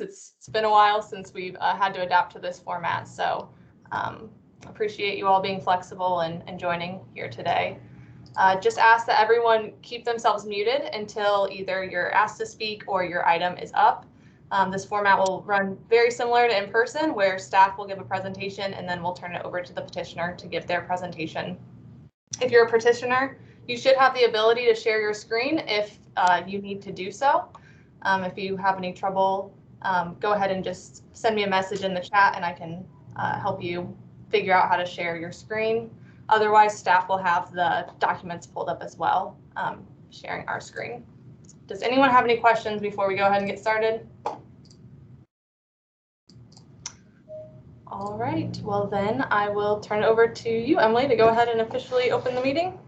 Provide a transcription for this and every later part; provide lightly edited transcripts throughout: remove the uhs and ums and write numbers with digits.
It's been a while since we've had to adapt to this format, so appreciate you all being flexible and joining here today. Just ask that everyone keep themselves muted until either you're asked to speak or your item is up. This format will run very similar to in person, where staff will give a presentation and then we'll turn it over to the petitioner to give their presentation. If you're a petitioner, you should have the ability to share your screen if you need to do so. If you have any trouble, go ahead and just send me a message in the chat and I can help you figure out how to share your screen. Otherwise, staff will have the documents pulled up as well, sharing our screen. Does anyone have any questions before we go ahead and get started? All right, well then I will turn it over to you, Emily, to go ahead and officially open the meeting.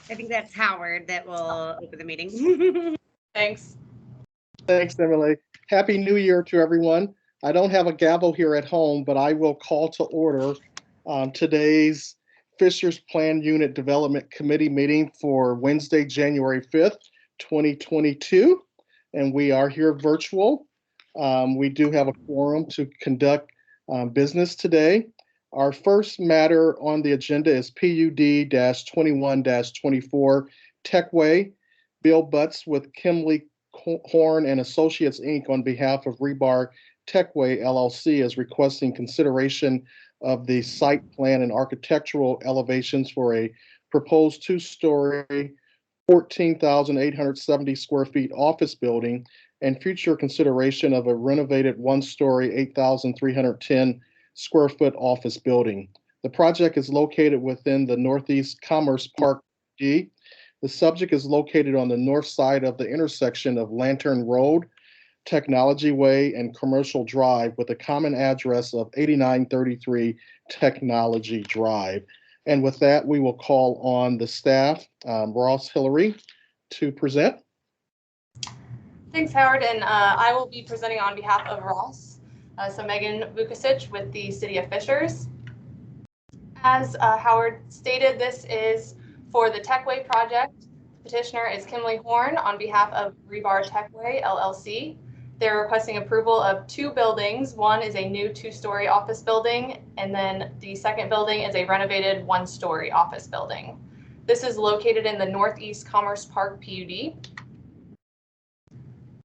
I think that's Howard that will open the meeting. Thanks. Thanks, Emily. Happy New Year to everyone. I don't have a gavel here at home, but I will call to order today's Fisher's Plan Unit Development Committee meeting for Wednesday, January 5th, 2022. And we are here virtual. We do have a quorum to conduct business today. Our first matter on the agenda is PUD-21-24 Techway. Bill Butts with Kimley Horn and Associates, Inc. on behalf of Rebar Techway, LLC is requesting consideration of the site plan and architectural elevations for a proposed two-story, 14,870 square feet office building and future consideration of a renovated one-story, 8,310 square foot office building. The project is located within the Northeast Commerce Park D. The subject is located on the north side of the intersection of Lantern Road, Technology Way, and Commercial Drive with a common address of 8933 Technology Drive. And with that, we will call on the staff, Ross Hillary, to present. Thanks, Howard, and I will be presenting on behalf of Ross. So Megan Vukasic with the City of Fishers. As Howard stated, this is for the Techway project. Petitioner is Kimley Horn on behalf of Rebar Techway, LLC. They're requesting approval of two buildings. One is a new two-story office building, and then the second building is a renovated one-story office building. This is located in the Northeast Commerce Park PUD.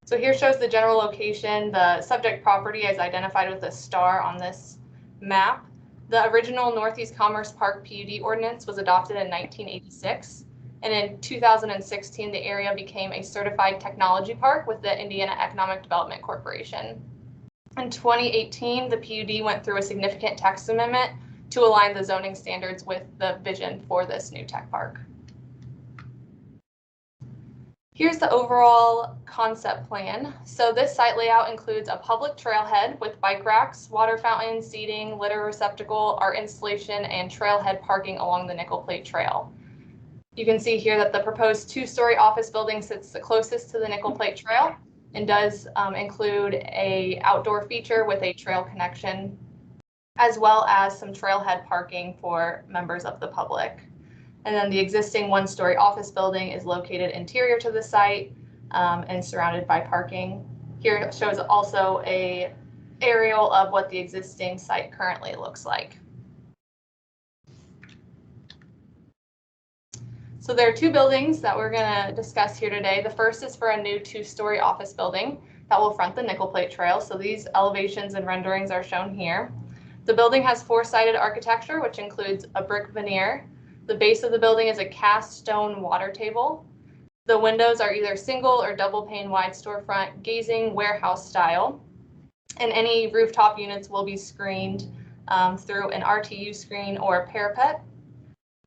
So here shows the general location. The subject property is identified with a star on this map. The original Northeast Commerce Park PUD ordinance was adopted in 1986. And in 2016, the area became a certified technology park with the Indiana Economic Development Corporation. In 2018, the PUD went through a significant text amendment to align the zoning standards with the vision for this new tech park. Here's the overall concept plan. So this site layout includes a public trailhead with bike racks, water fountains, seating, litter receptacle, art installation, and trailhead parking along the Nickel Plate Trail. You can see here that the proposed two-story office building sits the closest to the Nickel Plate Trail and does include an outdoor feature with a trail connection, as well as some trailhead parking for members of the public. And then the existing one-story office building is located interior to the site and surrounded by parking. Here it shows also an aerial of what the existing site currently looks like. So there are two buildings that we're going to discuss here today. The first is for a new two-story office building that will front the Nickel Plate Trail. So these elevations and renderings are shown here. The building has four-sided architecture, which includes a brick veneer. The base of the building is a cast stone water table. The windows are either single or double pane wide storefront gazing warehouse style. And any rooftop units will be screened through an RTU screen or a parapet.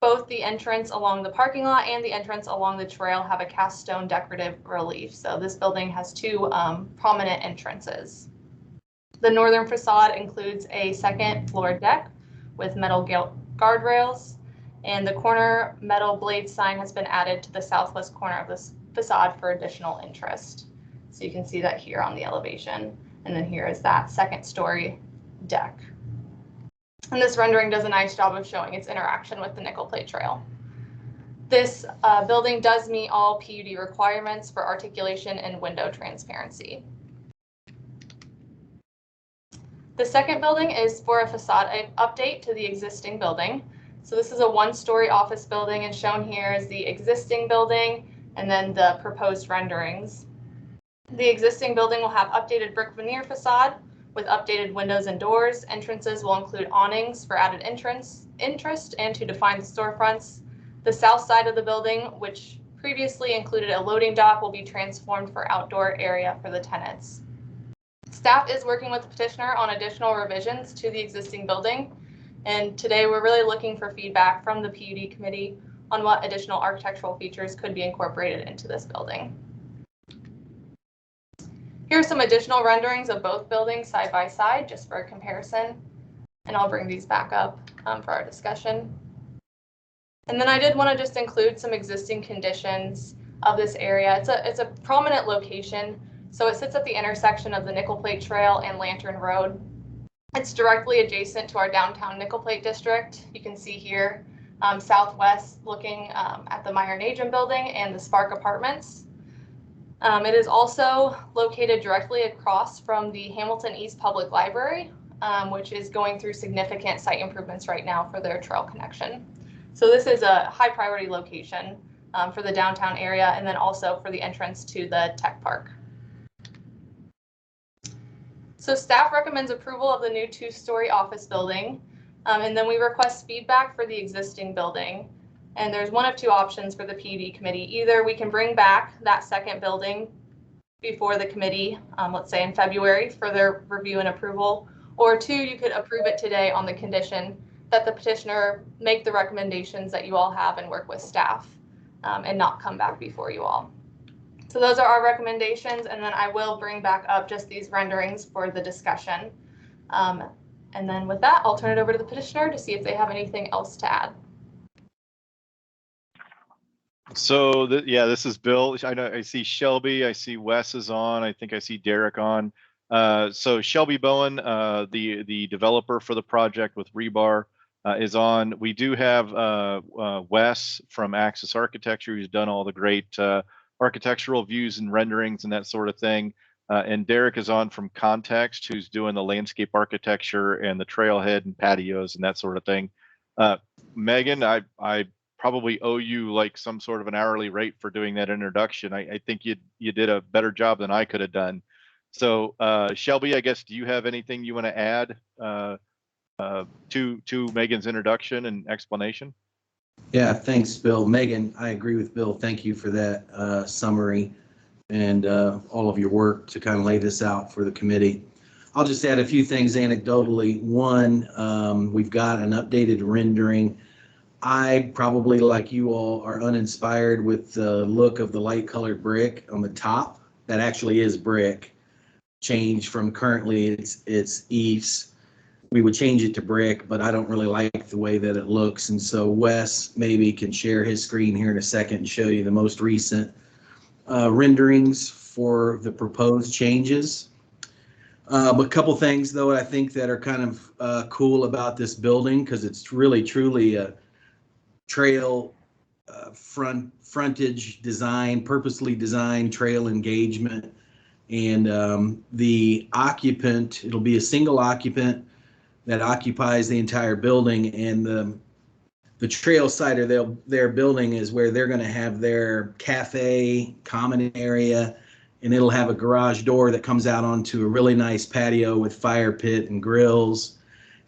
Both the entrance along the parking lot and the entrance along the trail have a cast stone decorative relief. So this building has two prominent entrances. The northern facade includes a second floor deck with metal guardrails, and the corner metal blade sign has been added to the southwest corner of this facade for additional interest. So you can see that here on the elevation. And then here is that second story deck. And this rendering does a nice job of showing its interaction with the Nickel Plate Trail. This building does meet all PUD requirements for articulation and window transparency. The second building is for a facade update to the existing building. So this is a one-story office building, and shown here is the existing building and then the proposed renderings. The existing building will have updated brick veneer facade with updated windows and doors. Entrances will include awnings for added interest and to define the storefronts. The south side of the building, which previously included a loading dock, will be transformed for outdoor area for the tenants. Staff is working with the petitioner on additional revisions to the existing building, and today we're really looking for feedback from the PUD committee on what additional architectural features could be incorporated into this building. Here are some additional renderings of both buildings side by side, just for a comparison, and I'll bring these back up for our discussion. And then I did want to just include some existing conditions of this area. It's a prominent location, so it sits at the intersection of the Nickel Plate Trail and Lantern Road. It's directly adjacent to our downtown Nickel Plate district. You can see here southwest looking at the Meyer-Najm building and the Spark Apartments. It is also located directly across from the Hamilton East Public Library, which is going through significant site improvements right now for their trail connection. So this is a high priority location for the downtown area, and then also for the entrance to the tech park. So staff recommends approval of the new 2-story office building, and then we request feedback for the existing building. And there's one of two options for the PUD committee. Either we can bring back that second building before the committee, let's say in February, for their review and approval, or two, you could approve it today on the condition that the petitioner make the recommendations that you all have and work with staff and not come back before you all. So those are our recommendations, and then I will bring back up just these renderings for the discussion. And then with that, I'll turn it over to the petitioner to see if they have anything else to add. So yeah, this is Bill. I know I see Shelby, I see Wes is on, I think I see Derek on. So Shelby Bowen, the developer for the project with Rebar, is on. We do have Wes from Axis Architecture, who's done all the great architectural views and renderings and that sort of thing. And Derek is on from Context, who's doing the landscape architecture and the trailhead and patios and that sort of thing. Megan, I probably owe you like some sort of an hourly rate for doing that introduction. I think you did a better job than I could have done. So Shelby, I guess, do you have anything you want to add to Megan's introduction and explanation? Yeah, thanks, Bill. Megan, I agree with Bill. Thank you for that summary and all of your work to kind of lay this out for the committee. I'll just add a few things anecdotally. One, we've got an updated rendering. I probably, like you all, are uninspired with the look of the light colored brick on the top. That actually is brick. Changed from currently it's eaves. We would change it to brick, but I don't really like the way that it looks. And so Wes maybe can share his screen here in a second and show you the most recent renderings for the proposed changes. But a couple things, though, I think that are kind of cool about this building, because it's really truly a trail frontage design, purposely designed trail engagement. And the occupant, it'll be a single occupant that occupies the entire building, and the trail side of their building is where they're going to have their cafe, common area, and it'll have a garage door that comes out onto a really nice patio with fire pit and grills.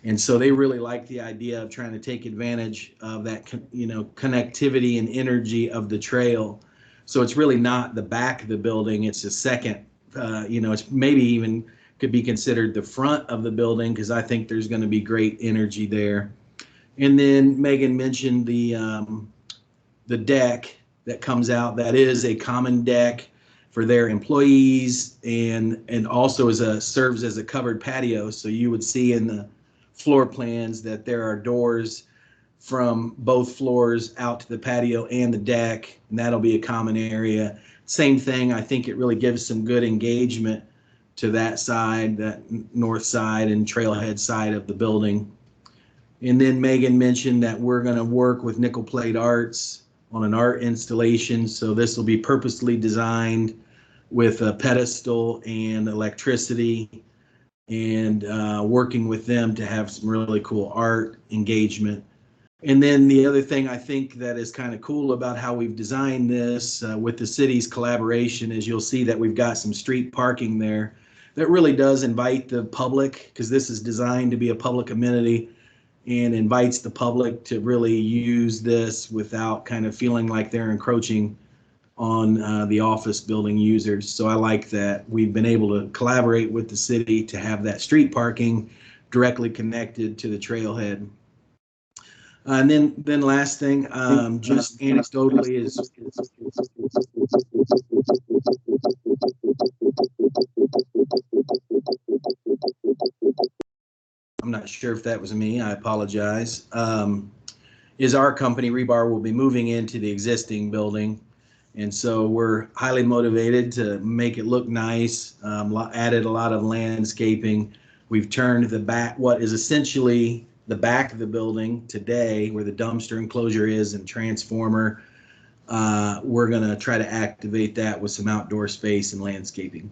And so they really like the idea of trying to take advantage of that, connectivity and energy of the trail. So it's really not the back of the building, it's a second, it's maybe even could be considered the front of the building, because I think there's going to be great energy there. And then Megan mentioned the deck that comes out. That is a common deck for their employees, and also serves as a covered patio. So you would see in the floor plans that there are doors from both floors out to the patio and the deck, and that'll be a common area. Same thing, I think it really gives some good engagement to that side, that north side and trailhead side of the building. And then Megan mentioned that we're going to work with Nickel Plate Arts on an art installation. So this will be purposely designed with a pedestal and electricity, and working with them to have some really cool art engagement. And then the other thing I think that is kind of cool about how we've designed this with the city's collaboration is you'll see that we've got some street parking there that really does invite the public, because this is designed to be a public amenity and invites the public to really use this without kind of feeling like they're encroaching on the office building users. So I like that we've been able to collaborate with the city to have that street parking directly connected to the trailhead. And then last thing, just anecdotally is I'm not sure if that was me, I apologize, is our company, Rebar, will be moving into the existing building. And so we're highly motivated to make it look nice, added a lot of landscaping. We've turned the back, what is essentially the back of the building today, where the dumpster enclosure is and transformer. We're going to try to activate that with some outdoor space and landscaping.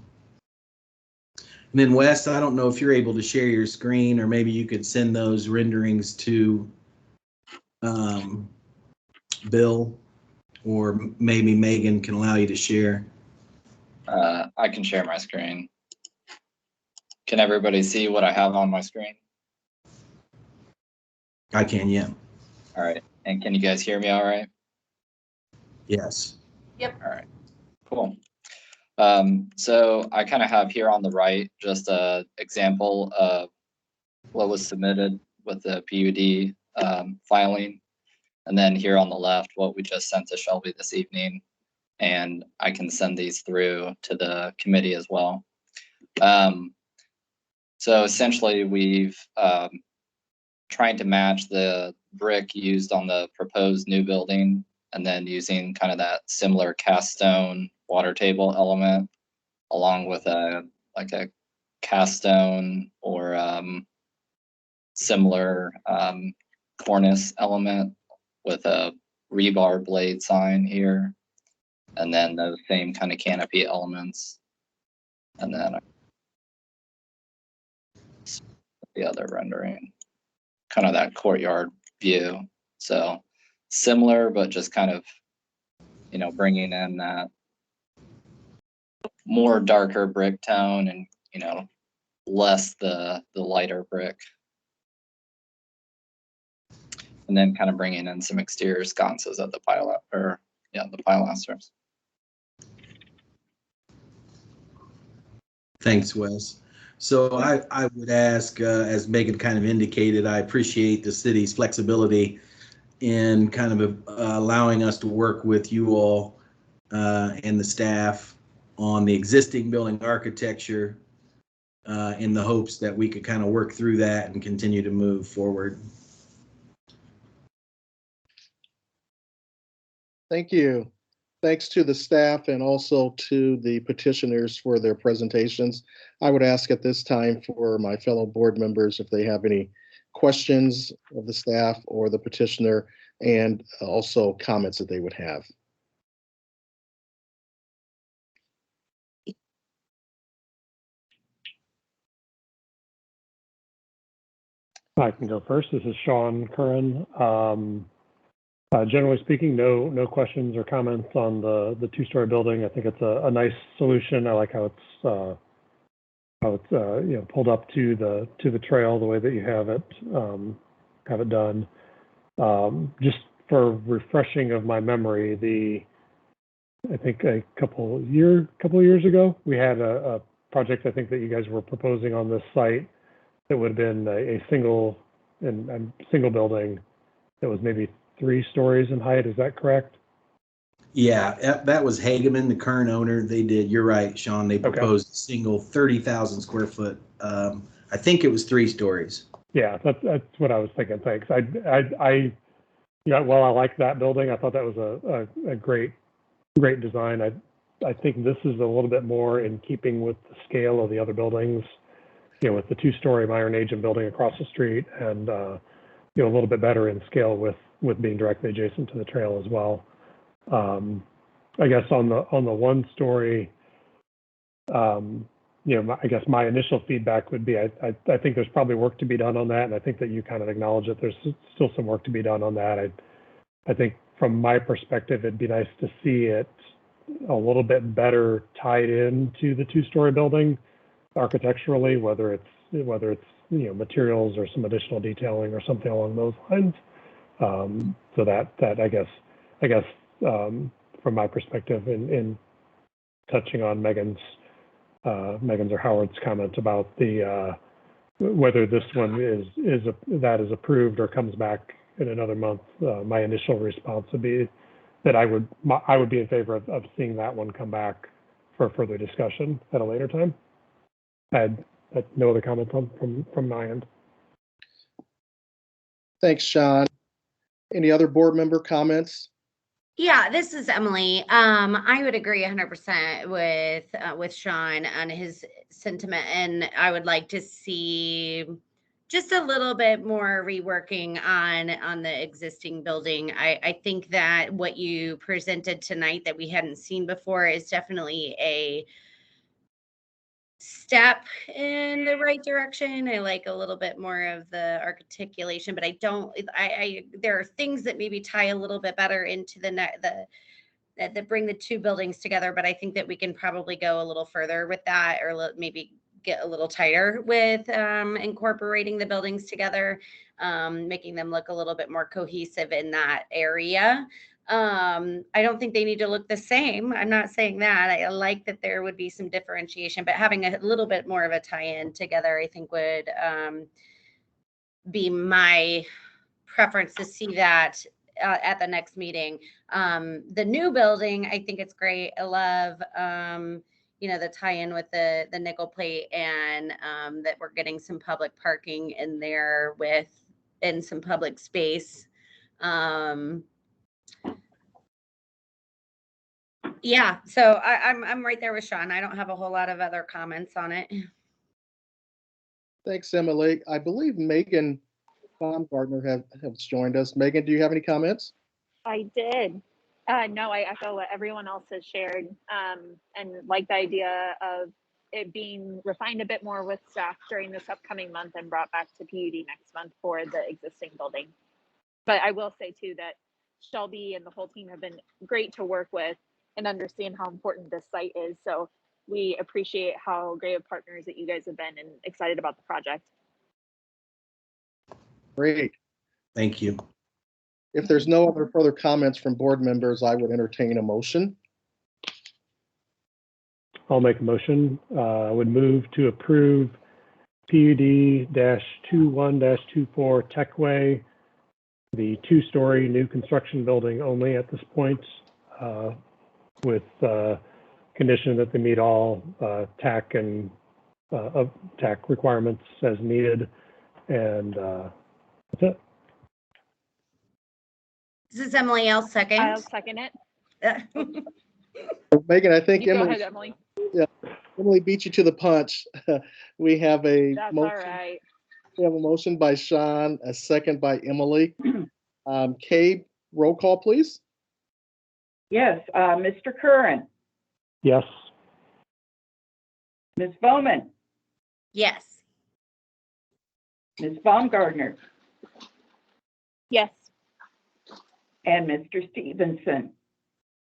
And then Wes, I don't know if you're able to share your screen, or maybe you could send those renderings to Bill, or maybe Megan can allow you to share. I can share my screen. Can everybody see what I have on my screen? I can, yeah. All right. And can you guys hear me all right? Yes. Yep. All right. Cool. So I kind of have here on the right just an example of what was submitted with the PUD filing. And then here on the left, what we just sent to Shelby this evening. And I can send these through to the committee as well. So essentially, we've trying to match the brick used on the proposed new building, and then using kind of that similar cast stone water table element, along with a cast stone or similar cornice element with a rebar blade sign here, and then those same kind of canopy elements, and then the other rendering, kind of that courtyard view. So similar, but just kind of, bringing in that more darker brick tone and, less the lighter brick. And then kind of bringing in some exterior sconces at the the pilasters. Thanks, Wes. So I would ask, as Megan kind of indicated, I appreciate the city's flexibility in kind of allowing us to work with you all and the staff on the existing building architecture in the hopes that we could kind of work through that and continue to move forward. Thank you. Thanks to the staff and also to the petitioners for their presentations. I would ask at this time for my fellow board members if they have any questions of the staff or the petitioner, and also comments that they would have. I can go first. This is Sean Curran. Generally speaking, no questions or comments on the two-story building. I think it's a nice solution. I like how it's pulled up to the trail the way that you have it done. Just for refreshing of my memory, I think a couple years ago we had a project I think that you guys were proposing on this site that would have been a single building that was maybe 3 stories in height. Is that correct? Yeah, that was Hageman, the current owner. They did. You're right, Sean. They proposed a single 30,000 square foot. I think it was 3 stories. Yeah, that's what I was thinking. Thanks. While I like that building, I thought that was a great design. I think this is a little bit more in keeping with the scale of the other buildings, with the 2-story Myron Agent building across the street, and a little bit better in scale with being directly adjacent to the trail as well. I guess on the 1-story, I guess my initial feedback would be I think there's probably work to be done on that, and I think that you kind of acknowledge that there's still some work to be done on that. I think from my perspective, it'd be nice to see it a little bit better tied into the 2-story building architecturally, whether it's materials or some additional detailing or something along those lines. So that I guess from my perspective, in touching on Megan's or Howard's comment about the whether this one is approved or comes back in another month, my initial response would be that I would be in favor of seeing that one come back for further discussion at a later time. I had no other comments from my end. Thanks, Sean. Any other board member comments? Yeah, this is Emily. I would agree 100% with Sean on his sentiment, and I would like to see just a little bit more reworking on the existing building. I think that what you presented tonight that we hadn't seen before is definitely a step in the right direction. I like a little bit more of the articulation, but there are things that maybe tie a little bit better into that bring the two buildings together. But I think that we can probably go a little further with that, or maybe get a little tighter with incorporating the buildings together, making them look a little bit more cohesive in that area. I don't think they need to look the same. I'm not saying that. I like that there would be some differentiation, but having a little bit more of a tie-in together, I think would be my preference to see that at the next meeting. The new building, I think it's great. I love, the tie-in with the nickel plate, and that we're getting some public parking in there in some public space. Yeah, so I'm right there with Sean. I don't have a whole lot of other comments on it. Thanks, Emily. I believe Megan Baumgartner has joined us. Megan, do you have any comments? I did. No, I echo what everyone else has shared, and like the idea of it being refined a bit more with staff during this upcoming month and brought back to PUD next month for the existing building. But I will say too that Shelby and the whole team have been great to work with and understand how important this site is. So we appreciate how great of partners that you guys have been, and excited about the project. Great. Thank you. If there's no other further comments from board members, I would entertain a motion. I'll make a motion. I would move to approve PUD-21-24 Techway, the 2-story new construction building only at this point, with condition that they meet all TAC and TAC requirements as needed, and that's it. This is Emily. I'll second. I'll second it. Megan, I think Go Emily, ahead, Emily. Emily beat you to the punch. We have a That's motion. all right. We have a motion by Sean, a second by Emily. Kate, roll call, please. Yes, Mr. Curran, Yes. Ms. Bowman, Yes. Ms. Baumgartner, Yes. and Mr. Stevenson.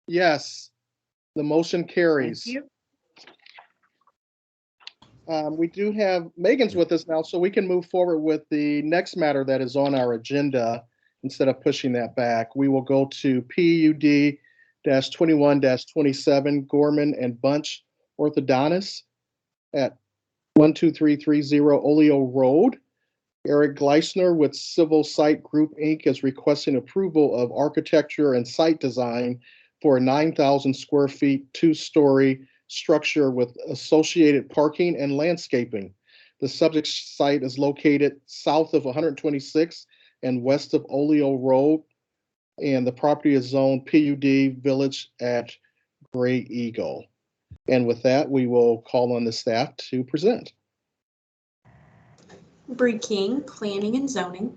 Yes, the motion carries. Thank you. We do have, Megan's with us now, so we can move forward with the next matter that is on our agenda. Instead of pushing that back, we will go to PUD-21-27 Gorman and Bunch Orthodontists at 12330 Oleo Road. Eric Gleisner with Civil Site Group, Inc. is requesting approval of architecture and site design for a 9,000 square feet, 2-story structure with associated parking and landscaping. The subject site is located south of 126 and west of Oleo Road, and the property is zoned PUD Village at Gray Eagle. And with that, we will call on the staff to present. Bree King, Planning and Zoning.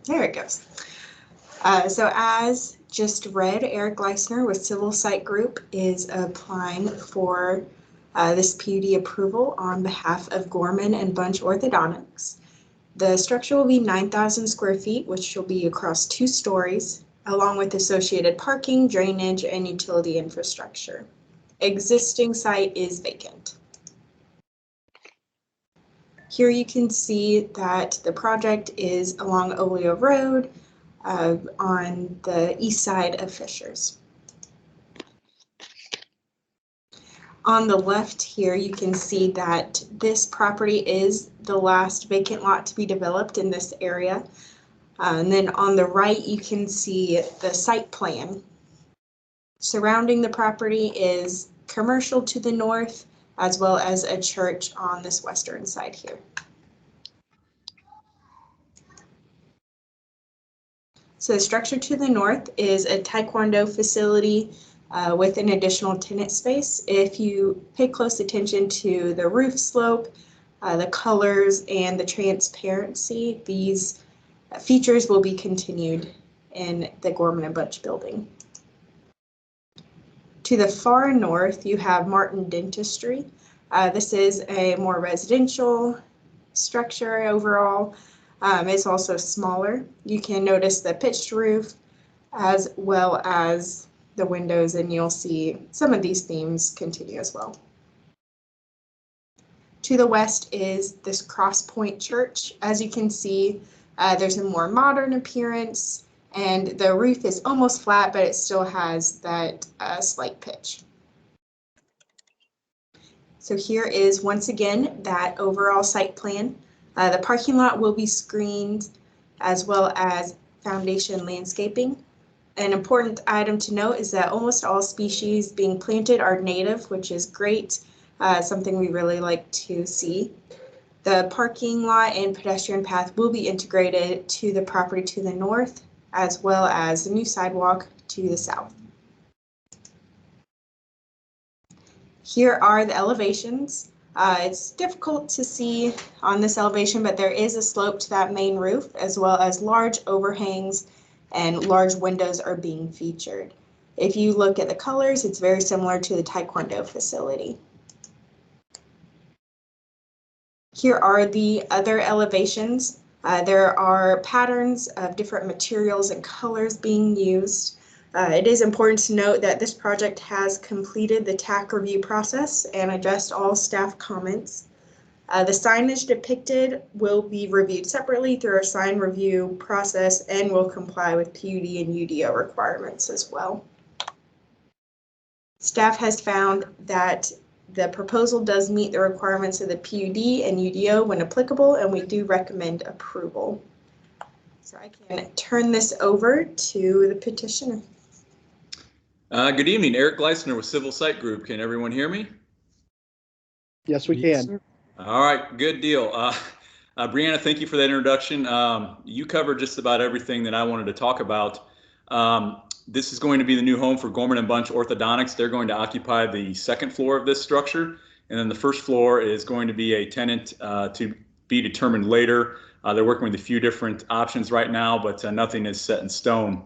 There it goes. So as just read, Eric Leisner with Civil Site Group is applying for this PUD approval on behalf of Gorman and Bunch Orthodontics. The structure will be 9,000 square feet, which will be across 2 stories, along with associated parking, drainage, and utility infrastructure. Existing site is vacant. Here you can see that the project is along Oleo Road on the east side of Fishers. On the left here, you can see that this property is the last vacant lot to be developed in this area. And then on the right, you can see the site plan. Surrounding the property is commercial to the north, as well as a church on this western side here. So the structure to the north is a Taekwondo facility with an additional tenant space. If you pay close attention to the roof slope, the colors, and the transparency, these features will be continued in the Gorman and Bunch building. To the far north, you have Martin Dentistry. This is a more residential structure overall. It's also smaller. You can notice the pitched roof as well as the windows, and you'll see some of these themes continue as well. To the west is this Cross Point Church. As you can see, there's a more modern appearance, and the roof is almost flat, but it still has that slight pitch. So here is once again that overall site plan. The parking lot will be screened as well as foundation landscaping. An important item to note is that almost all species being planted are native, which is great, something we really like to see. The parking lot and pedestrian path will be integrated to the property to the north, as well as the new sidewalk to the south. Here are the elevations. It's difficult to see on this elevation, but there is a slope to that main roof, as well as large overhangs and large windows are being featured. If you look at the colors, it's very similar to the Taekwondo facility. Here are the other elevations. There are patterns of different materials and colors being used. It is important to note that this project has completed the TAC review process and addressed all staff comments. The signage depicted will be reviewed separately through our sign review process and will comply with PUD and UDO requirements as well. Staff has found that the proposal does meet the requirements of the PUD and UDO when applicable, and we do recommend approval. So I can turn this over to the petitioner. Good evening, Eric Gleisner with Civil Site Group. Can everyone hear me? Yes, we can. All right, good deal. Brianna, thank you for that introduction. You covered just about everything that I wanted to talk about. This is going to be the new home for Gorman and Bunch Orthodontics. They're going to occupy the second floor of this structure, and then the first floor is going to be a tenant to be determined later. They're working with a few different options right now, but nothing is set in stone.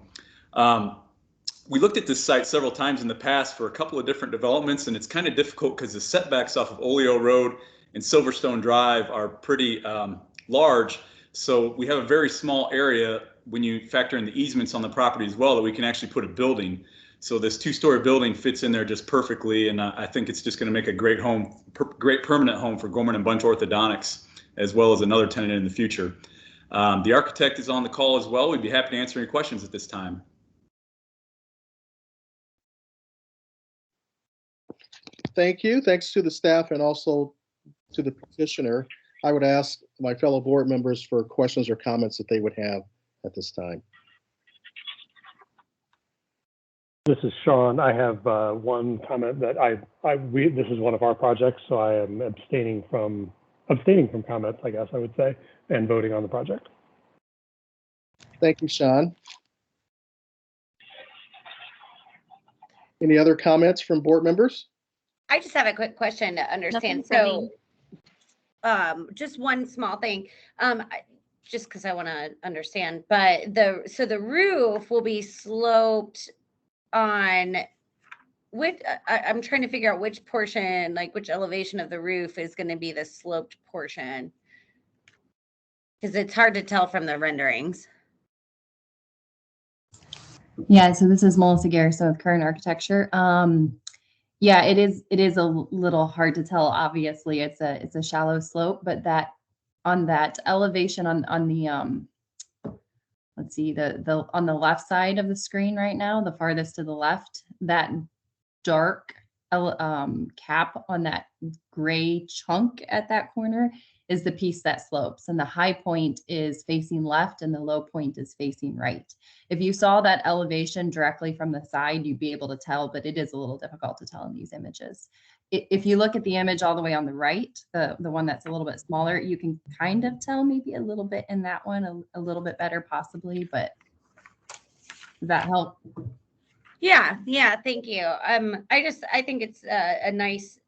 We looked at this site several times in the past for a couple of different developments, and it's kind of difficult because the setbacks off of Oleo Road and Silverstone Drive are pretty large. So we have a very small area when you factor in the easements on the property as well that we can actually put a building. So this 2-story building fits in there just perfectly, and I think it's just going to make a great home, great permanent home for Gorman and Bunch Orthodontics, as well as another tenant in the future. The architect is on the call as well. We'd be happy to answer any questions at this time. Thank you. Thanks to the staff and also to the petitioner. I would ask my fellow board members for questions or comments that they would have at this time. This is Sean. I have one comment that this is one of our projects, so I am abstaining from comments, I guess I would say, and voting on the project. Thank you, Sean. Any other comments from board members? I just have a quick question to understand. Nothing for So just one small thing. just because I want to understand, but the roof will be sloped on which, I'm trying to figure out which portion, like which elevation of the roof is going to be the sloped portion. Because it's hard to tell from the renderings. Yeah, so this is Melissa Garrison with Current Architecture. Yeah, it is a little hard to tell. Obviously, it's a shallow slope, but that on that elevation on the let's see, the on the left side of the screen right now, the farthest to the left, that dark cap on that gray chunk at that corner is the piece that slopes, and the high point is facing left and the low point is facing right. If you saw that elevation directly from the side, you'd be able to tell, but it is a little difficult to tell in these images. If you look at the image all the way on the right, the one that's a little bit smaller, you can kind of tell maybe a little bit in that one, a little bit better possibly, but does that help? Yeah, thank you. I think it's a nice,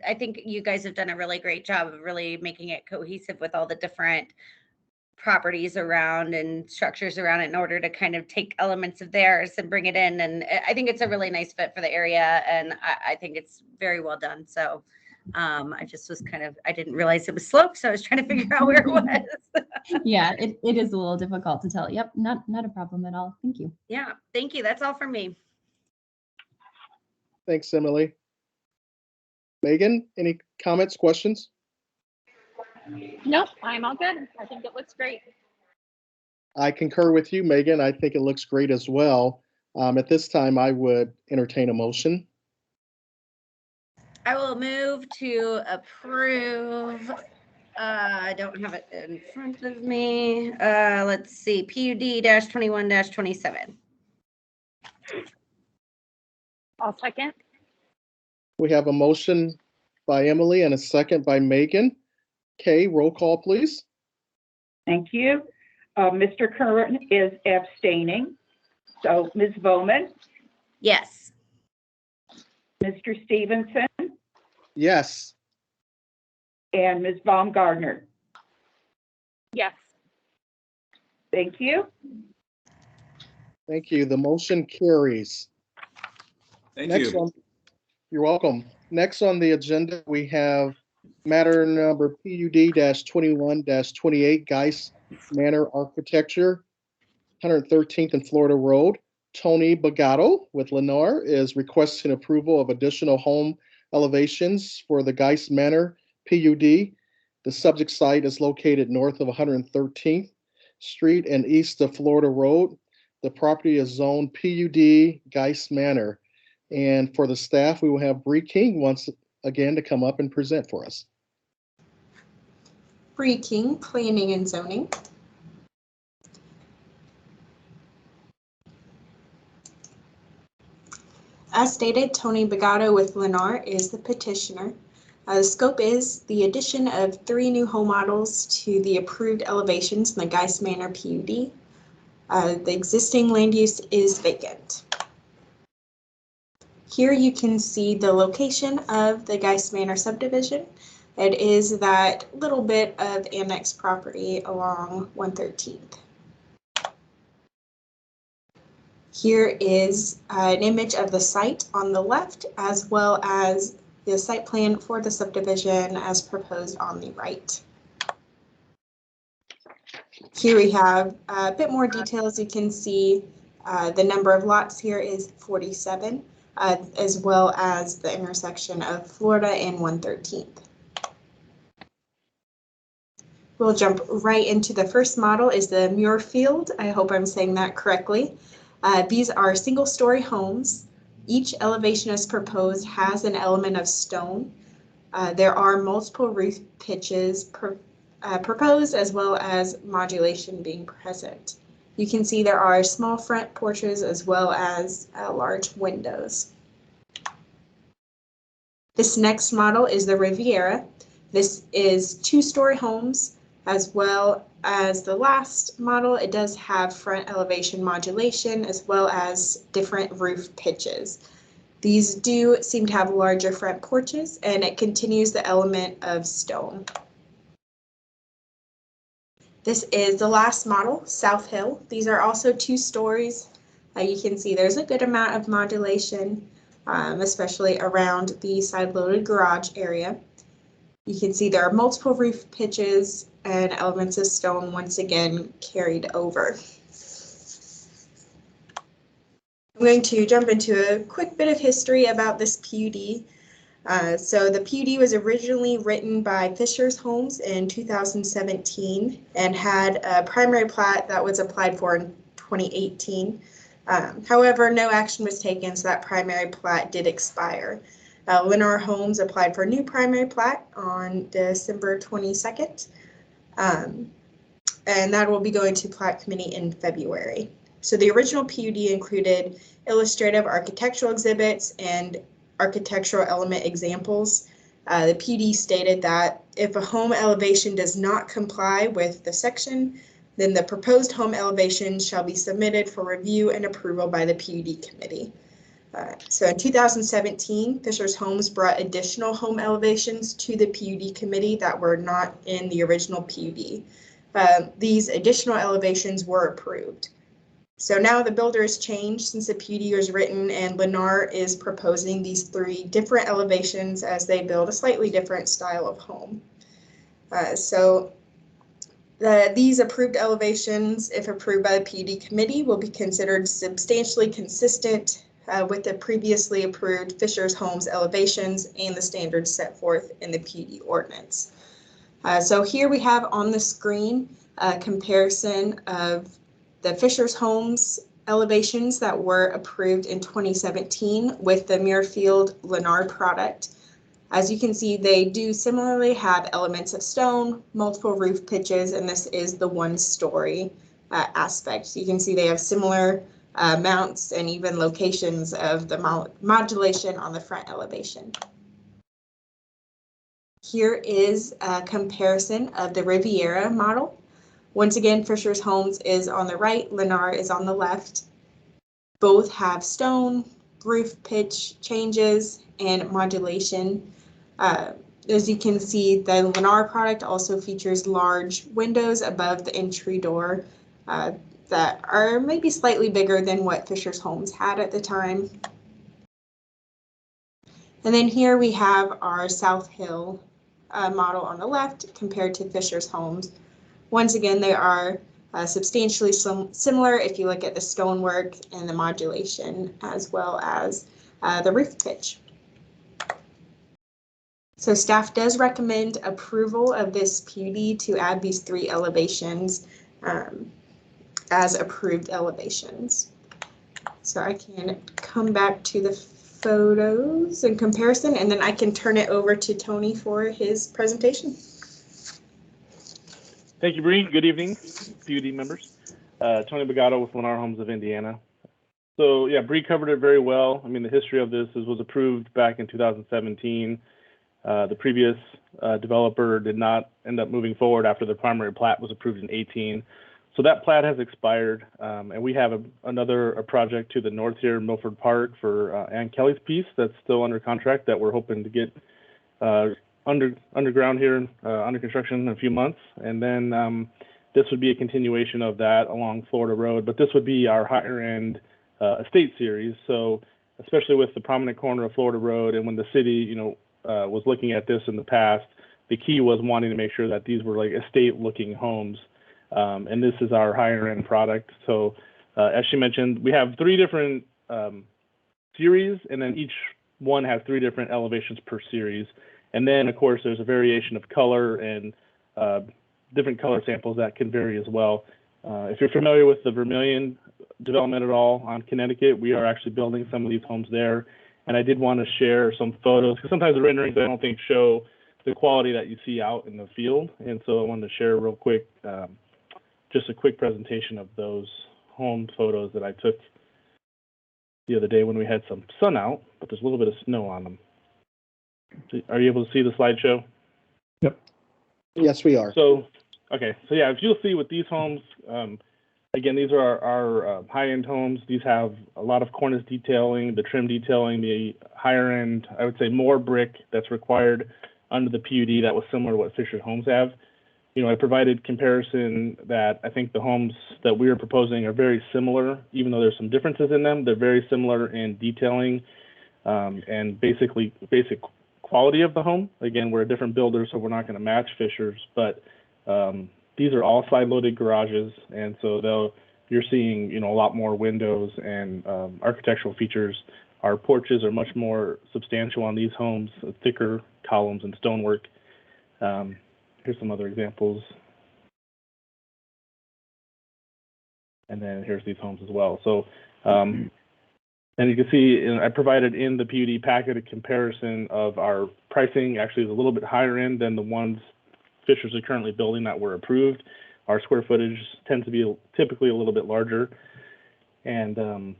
I think you guys have done a really great job of really making it cohesive with all the different properties around and structures around it in order to kind of take elements of theirs and bring it in. And I think it's a really nice fit for the area, and I think it's very well done. So I just was I didn't realize it was sloped, so I was trying to figure out where it was. Yeah, it is a little difficult to tell. Yep, not a problem at all. Thank you. Yeah, thank you. That's all for me. Thanks, Emily. Megan, any comments, questions? Nope, I'm all good. I think it looks great. I concur with you, Megan. I think it looks great as well. At this time, I would entertain a motion. I will move to approve. I don't have it in front of me. Let's see, PUD-21-27. I'll second. We have a motion by Emily and a second by Megan. Kay, roll call, please. Thank you. Mr. Curran is abstaining. So Ms. Bowman, Yes. Mr. Stevenson, Yes. and Ms. Baumgartner. Yes. Thank you. Thank you. The motion carries. Thank Next you. on, you're welcome. Next on the agenda, we have matter number PUD-21-28, Geis Manor Architecture, 113th and Florida Road. Tony Bagato with Lennar is requesting approval of additional home elevations for the Geis Manor PUD. The subject site is located north of 113th Street and east of Florida Road. The property is zoned PUD Geis Manor. And for the staff, we will have Bree King once again to come up and present for us. Bree King, Planning and Zoning. As stated, Tony Bagato with Lennar is the petitioner. The scope is the addition of 3 new home models to the approved elevations in the Geis Manor PUD. The existing land use is vacant. Here you can see the location of the Geis Manor subdivision. It is that little bit of annex property along 113th. Here is an image of the site on the left, as well as the site plan for the subdivision as proposed on the right. Here we have a bit more details. You can see the number of lots here is 47, as well as the intersection of Florida and 113th. We'll jump right into the first model is the Muirfield. I hope I'm saying that correctly. These are single-story homes. Each elevation as proposed has an element of stone. There are multiple roof pitches proposed, as well as modulation being present. You can see there are small front porches as well as large windows. This next model is the Riviera. This is 2-story homes, as well as the last model. It does have front elevation modulation as well as different roof pitches. These do seem to have larger front porches, and it continues the element of stone. This is the last model, South Hill. These are also 2 stories. You can see there's a good amount of modulation, especially around the side-loaded garage area. You can see there are multiple roof pitches and elements of stone once again carried over. I'm going to jump into a quick bit of history about this PUD. So the PUD was originally written by Fisher's Homes in 2017 and had a primary plat that was applied for in 2018. However, no action was taken, so that primary plat did expire. Lennar Homes applied for a new primary plat on December 22nd, and that will be going to plat committee in February. So the original PUD included illustrative architectural exhibits and architectural element examples. The PUD stated that if a home elevation does not comply with the section, then the proposed home elevation shall be submitted for review and approval by the PUD committee. So in 2017, Fisher's Homes brought additional home elevations to the PUD committee that were not in the original PUD. These additional elevations were approved. So now the builder has changed since the PUD was written, and Lennar is proposing these 3 different elevations as they build a slightly different style of home. These approved elevations, if approved by the PUD committee, will be considered substantially consistent with the previously approved Fisher's Homes elevations and the standards set forth in the PUD ordinance. So here we have on the screen a comparison of the Fisher's Homes elevations that were approved in 2017 with the Muirfield Lennar product. As you can see, they do similarly have elements of stone, multiple roof pitches, and this is the 1-story aspect. So you can see they have similar mounts and even locations of the modulation on the front elevation. Here is a comparison of the Riviera model. Once again, Fisher's Homes is on the right, Lennar is on the left. Both have stone, roof pitch changes, and modulation. As you can see, the Lennar product also features large windows above the entry door that are maybe slightly bigger than what Fisher's Homes had at the time. And then here we have our South Hill model on the left compared to Fisher's Homes. Once again, they are substantially similar if you look at the stonework and the modulation as well as the roof pitch. So staff does recommend approval of this PUD to add these 3 elevations as approved elevations. So I can come back to the photos in comparison, and then I can turn it over to Tony for his presentation. Thank you, Bree. Good evening, PUD members. Tony Bagato with Lennar Homes of Indiana. So yeah, Bree covered it very well. I mean, the history of this was approved back in 2017. The previous developer did not end up moving forward after the primary plat was approved in 18. So that plat has expired, and we have a project to the north here, Milford Park, for Ann Kelly's piece that's still under contract that we're hoping to get underground here, under construction in a few months. And then this would be a continuation of that along Florida Road, but this would be our higher end estate series. So especially with the prominent corner of Florida Road, and when the city, was looking at this in the past, the key was wanting to make sure that these were like estate looking homes. And this is our higher end product. So as she mentioned, we have 3 different series, and then each one has 3 different elevations per series. And then of course there's a variation of color and different color samples that can vary as well. If you're familiar with the Vermilion development at all on Connecticut, we are actually building some of these homes there. And I did want to share some photos, because sometimes the renderings I don't think show the quality that you see out in the field. And so I wanted to share real quick, just a quick presentation of those home photos that I took the other day when we had some sun out, but there's a little bit of snow on them. Are you able to see the slideshow? Yep. Yes, we are. So, okay. So yeah, if you'll see with these homes, again, these are our high-end homes. These have a lot of cornice detailing, the trim detailing, the higher end, I would say more brick that's required under the PUD that was similar to what Fisher Homes have. I provided comparison that I think the homes that we are proposing are very similar, even though there's some differences in them. They're very similar in detailing and basic quality of the home. Again, we're a different builder, so we're not going to match Fisher's, but these are all side-loaded garages, and so though you're seeing, a lot more windows and architectural features, our porches are much more substantial on these homes, thicker columns and stonework. Here's some other examples. And then here's these homes as well. So, and you can see I provided in the PUD packet a comparison of our pricing. Actually is a little bit higher end than the ones Fisher's are currently building that were approved. Our square footage tends to be typically a little bit larger. And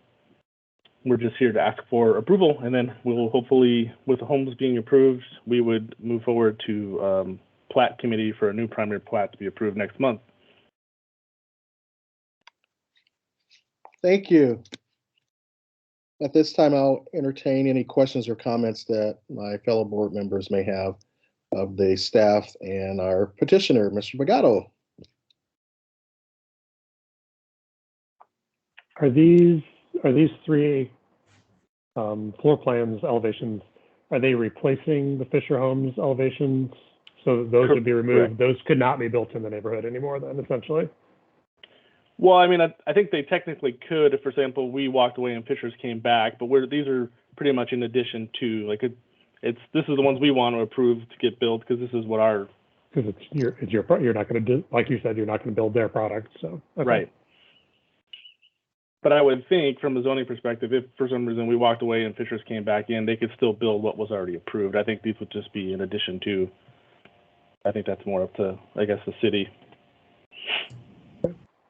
we're just here to ask for approval. And then we'll hopefully, with the homes being approved, we would move forward to plat committee for a new primary plat to be approved next month. Thank you. At this time, I'll entertain any questions or comments that my fellow board members may have of the staff and our petitioner, Mr. Bagato. Are these three floor plans elevations, are they replacing the Fisher Homes elevations? So those would be removed. Correct. Those could not be built in the neighborhood anymore then, essentially? Well, I mean, I think they technically could if, for example, we walked away and Fisher's came back, but these are pretty much in addition to, like, this is the ones we want to approve to get built because this is what our... Because you're not going to do, like you said, you're not going to build their product, so. Okay. Right. But I would think from a zoning perspective, if for some reason we walked away and Fisher's came back in, they could still build what was already approved. I think these would just be in addition to, I think that's more up to, I guess, the city.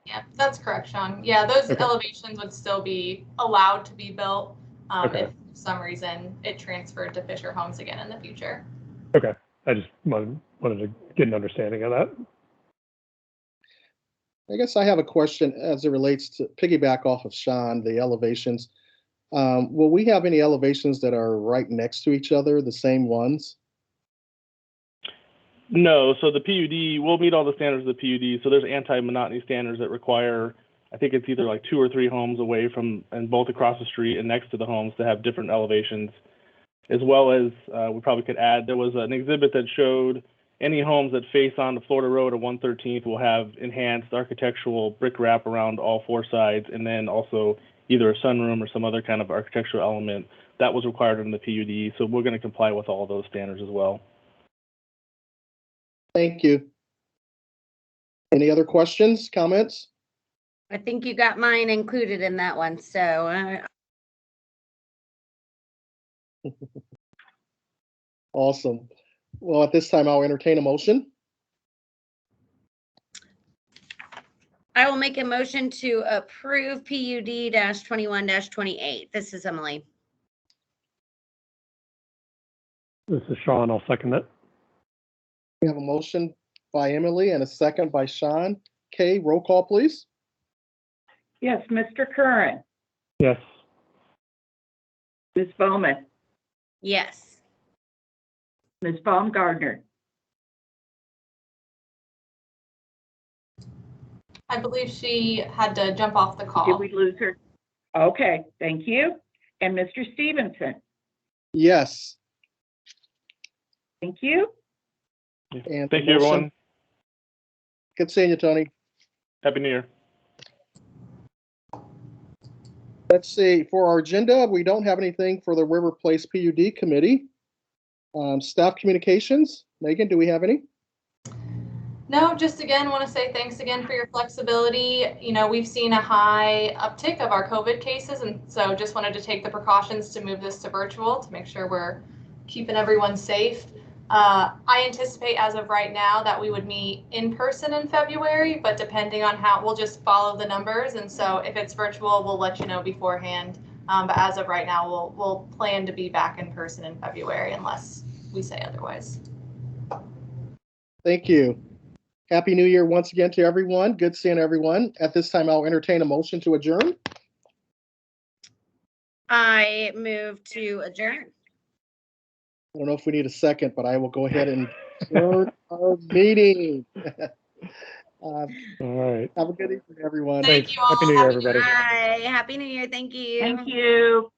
Yeah, that's correct, Sean. Yeah, those elevations would still be allowed to be built if for some reason it transferred to Fisher Homes again in the future. Okay, I just wanted to get an understanding of that. I guess I have a question as it relates to piggyback off of Sean, the elevations. Will we have any elevations that are right next to each other, the same ones? No, so the PUD will meet all the standards of the PUD. So there's anti-monotony standards that require, I think it's either like 2 or 3 homes away from, and both across the street and next to the homes to have different elevations, as well as we probably could add, there was an exhibit that showed any homes that face onto Florida Road or 113th will have enhanced architectural brick wrap around all 4 sides, and then also either a sunroom or some other kind of architectural element that was required in the PUD. So we're going to comply with all of those standards as well. Thank you. Any other questions, comments? I think you got mine included in that one, so. Awesome. Well, at this time, I'll entertain a motion. I will make a motion to approve PUD-21-28. This is Emily. This is Sean. I'll second it. We have a motion by Emily and a second by Sean. Kay, roll call, please. Yes, Mr. Curran. Yes. Ms. Bowman. Yes. Ms. Baumgardner. I believe she had to jump off the call. Did we lose her? Okay, thank you. And Mr. Stevenson. Yes. Thank you. And thank you, everyone. Good seeing you, Tony. Happy New Year. Let's see, for our agenda, we don't have anything for the River Place PUD committee. Staff communications, Megan, do we have any? No, just again, want to say thanks again for your flexibility. You know, we've seen a high uptick of our COVID cases, and so just wanted to take the precautions to move this to virtual to make sure we're keeping everyone safe. I anticipate as of right now that we would meet in person in February, but depending on how, we'll just follow the numbers. And so if it's virtual, we'll let you know beforehand. But as of right now, we'll plan to be back in person in February unless we say otherwise. Thank you. Happy New Year once again to everyone. Good seeing everyone. At this time, I'll entertain a motion to adjourn. I move to adjourn. I don't know if we need a second, but I will go ahead and adjourn our meeting. All right. Have a good evening, everyone. Thanks. Thank you all. Happy New Year, Happy New everybody. Bye. Happy New Year. Thank you. Thank you.